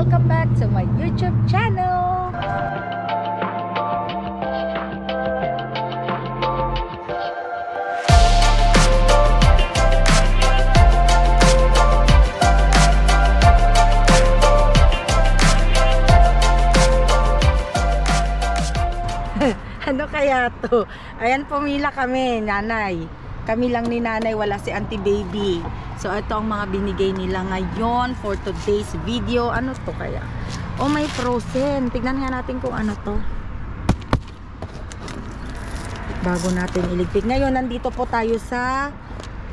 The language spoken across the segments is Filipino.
welcome back to my YouTube channel! Ano kaya to? Ayan, pumila kami, nanay. Kami lang ni nanay, wala si auntie baby. So ito ang mga binigay nila ngayon for today's video. Ano to kaya? Oh, may frozen. Tignan nga natin kung ano to. Bago natin iligpit. Ngayon, nandito po tayo sa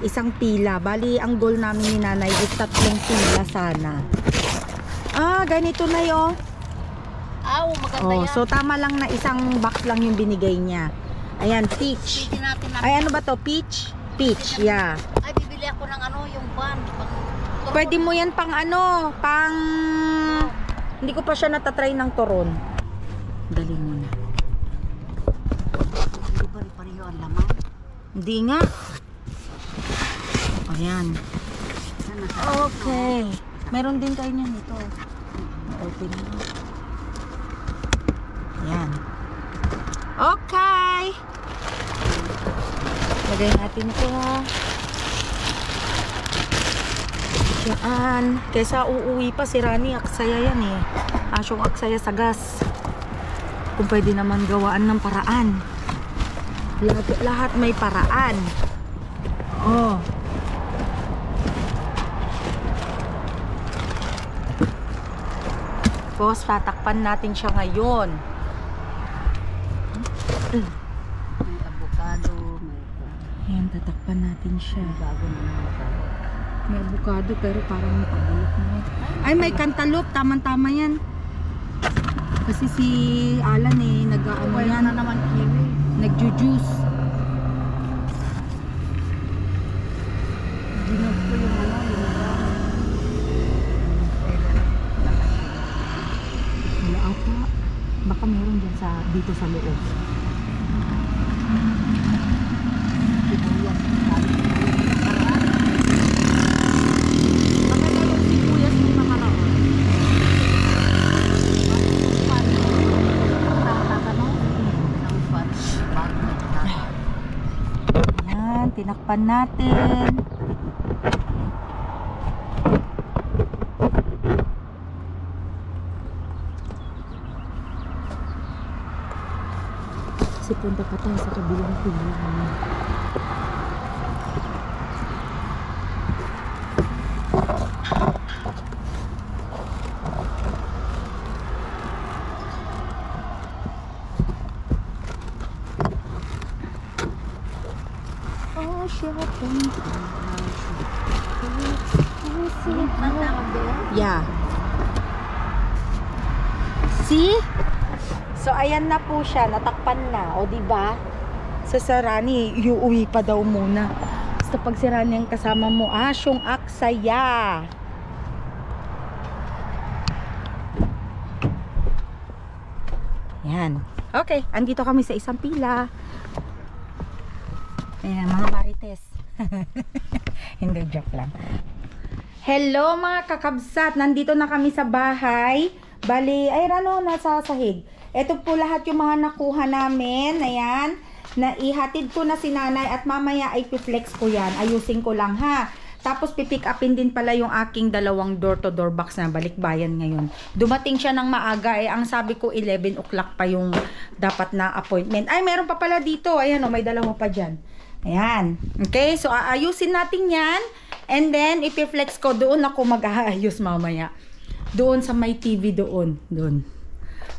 isang pila. Bali, ang goal namin ni nanay is 3 pila sana. Ah, ganito na yun. Aw, maganda yan. So tama lang na isang box lang yung binigay niya. Ayan, peach. Ay, ano ba to? Peach? Peach, yeah. Ay, bibili ako ng ano, yung van. Pwede mo yan pang ano, pang... Hindi ko pa siya natatry ng turon. Dali mo na. Hindi pare-pareho ang laman. Hindi nga. Ayan. Okay. Meron din kayo niyan ito. Open mo. Ayan. Okay. Lagay natin ito. Yan. Kesa uuwi pa si Rani, aksaya yan eh. Asyong aksaya sa gas. Kung pwede naman gawaan ng paraan. Lahat may paraan. Oh. Tapos tatakpan natin siya ngayon. May avocado, may... Ayan, tatakpan natin siya. Bago na naman. May avocado pero parang napabulok na. Ay, may cantaloupe. Tama-tama yan. Kasi si Alan eh, nag-ano yan. na naman kiwi. Nag-juice. Ginog ko yung ano, yung Wala ata. Baka meron dyan sa, dito sa loob. sibuyas. Baka meron sibuyas ng nakaraan. Ayan, tinakpan natin. Kasi punta pa tayo sa kabilang pila. Oh, shit. Yeah. See? So ayan na po siya, natakpan na, o di ba? Sa Sarani, iuwi pa daw muna. Basta pag si Rani ang kasama mo, asyong aksaya. Yan. Okay, andito kami sa isang pila. Ayan, mga marites. Hindi, joke lang. Hello mga kakabsat, nandito na kami sa bahay. Bali, ay Rano, nasa sahig. Ito po lahat yung mga nakuha namin. Ayan, naihatid ko na si nanay at mamaya ay piflex ko yan. Ayusin ko lang ha. Tapos pipick upin din pala yung aking 2 door-to-door box na balikbayan ngayon. Dumating siya ng maaga eh. Ang sabi ko 11 o'clock pa yung dapat na appointment. Ay, meron pa pala dito. Ayan o, may 2 pa dyan. Ayan. Okay, so aayusin natin yan. And then, ipiflex ko doon ako mag-aayos mamaya. Doon sa may TV doon. Doon.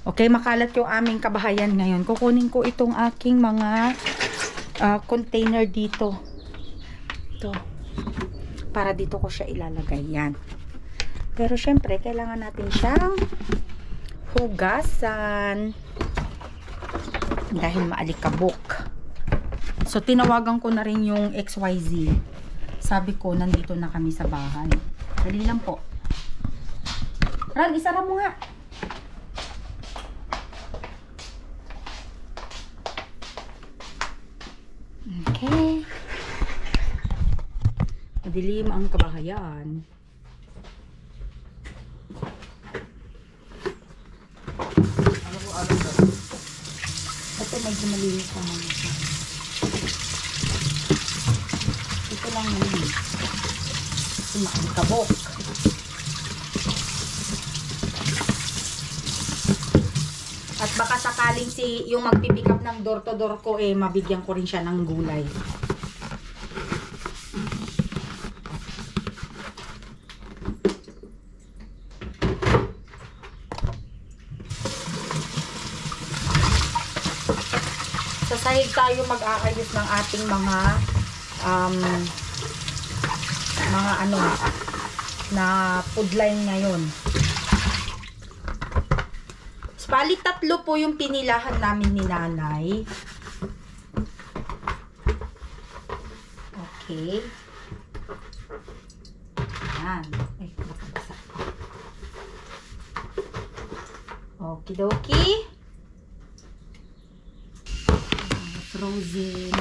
Okay, makalat yung aming kabahayan ngayon. Kukunin ko itong aking mga container dito. Ito. Para dito ko siya ilalagay. Yan. Pero syempre, kailangan natin siyang hugasan. Dahil maalikabok. So, tinawagan ko na rin yung XYZ. Sabi ko, nandito na kami sa bahay. Dali lang po. Ran, isara mo nga. Okay. Madilim ang kabahayan. medyo malinis naman siya. Ito lang naman. Kasi makikabok. At baka sakaling yung magpipick up ng door to door ko mabigyan ko rin siya ng gulay. Sa sahig tayo mag-aayos ng ating mga na food line ngayon. Bali, 3 po yung pinilahan namin ni nanay. Okay. Ayan. Ay, nakabasa pa. Okidoki. Frozen.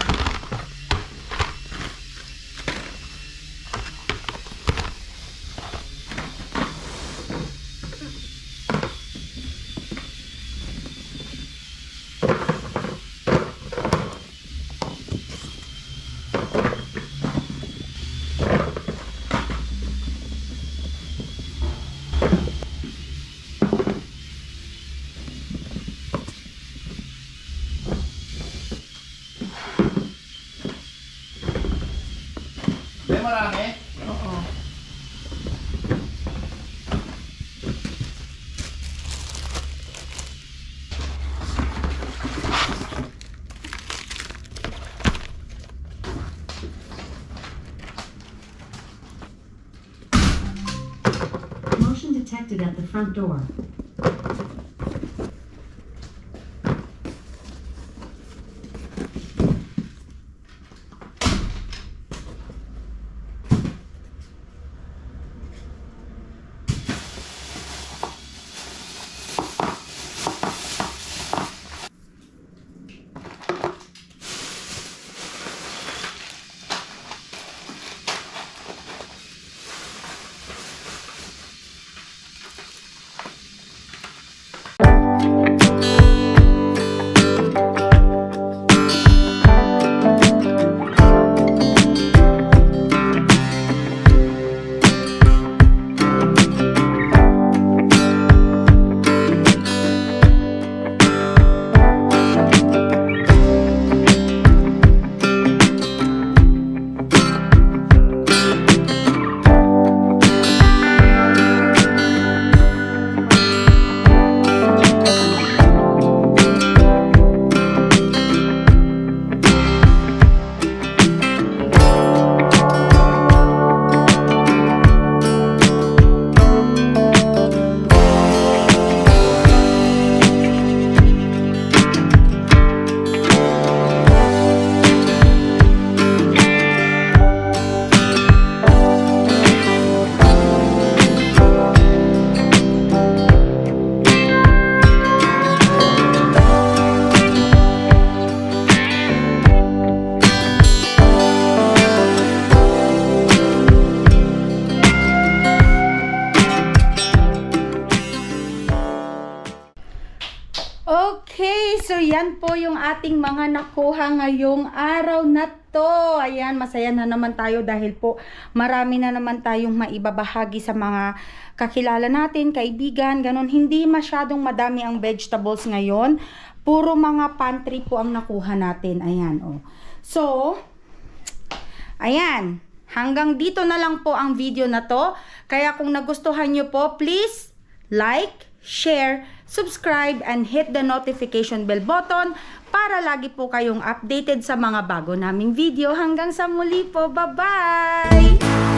Marami? Oo. Motion detected at the front door. Okay, so yan po yung ating mga nakuha ngayong araw na to. Ayan, masaya na naman tayo dahil po marami na naman tayong maibabahagi sa mga kakilala natin, kaibigan, ganun. Hindi masyadong madami ang vegetables ngayon. Puro mga pantry po ang nakuha natin. Ayan, oh. So, ayan. Hanggang dito na lang po ang video na to. Kaya kung nagustuhan nyo po, please like, share, subscribe, and hit the notification bell button para lagi po kayong updated sa mga bago naming video. Hanggang sa muli po. Bye-bye!